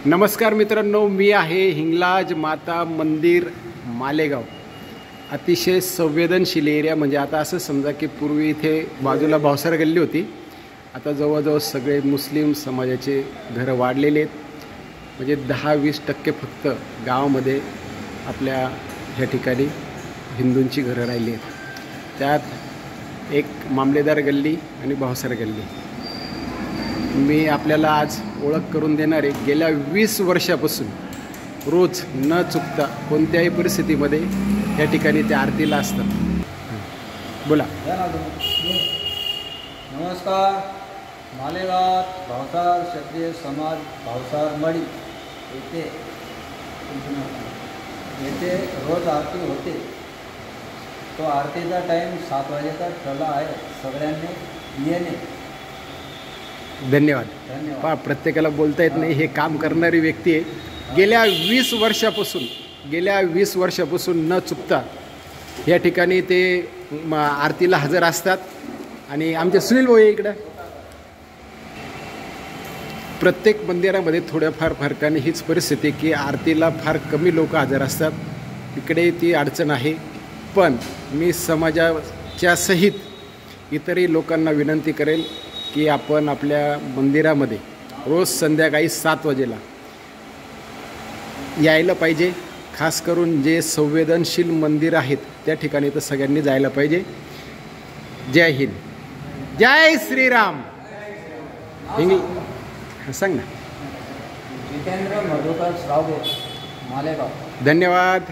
नमस्कार मित्रांनो, मी आहे हिंगलाज माता मंदिर मालेगाव. अतिशय संवेदनशील एरिया. म्हणजे आता असं समजा की पूर्वी इथे बाजूला भावसार गल्ली होती. आता जवळजवळ सगळे मुस्लिम समाजाचे घरं वाढलेले आहेत. म्हणजे 10-20% फक्त गावामध्ये आपल्या ह्या ठिकाणी हिंदूंची घरं राहिली आहेत. त्यात एक मामलेदार गल्ली आणि भावसार गल्ली. मी आपल्याला आज ओळख करून देणार आहे. गेल्या 20 वर्षापासून रोज न चुकता कोणत्याही परिस्थितीमध्ये या ठिकाणी त्या आरतीला असतात. बोला. नमस्कार. मालेगाव भावसार क्षत्रिय समाज भावसार मळी येथे रोज आरती होते. तो आरतीचा टाईम 7 वाजेचा ठरला आहे. सगळ्यांनी येणे. धन्यवाद. धन्यवाद. पहा, प्रत्येकाला बोलता येत नाही. हे काम करणारी व्यक्ती आहे. गेल्या 20 वर्षापासून न चुकता या ठिकाणी ते आरतीला हजर असतात. आणि आमचे सुनील भाऊ इकडं प्रत्येक मंदिरामध्ये थोड्याफार फरकाने हीच परिस्थिती की आरतीला फार कमी लोक हजर असतात. इकडे ती अडचण आहे. पण मी समाजाच्या सहित इतरही लोकांना विनंती करेल की आपण आपल्या मंदिरामध्ये रोज संध्याकाळी 7 वाजेला यायला पाहिजे. खास करून जे संवेदनशील मंदिर आहेत त्या ठिकाणी तर सगळ्यांनी जायला पाहिजे. जय हिंद, जय श्रीराम. सांग ना. जितेंद्र मधुकर श्रावगे, मालेगाव. धन्यवाद.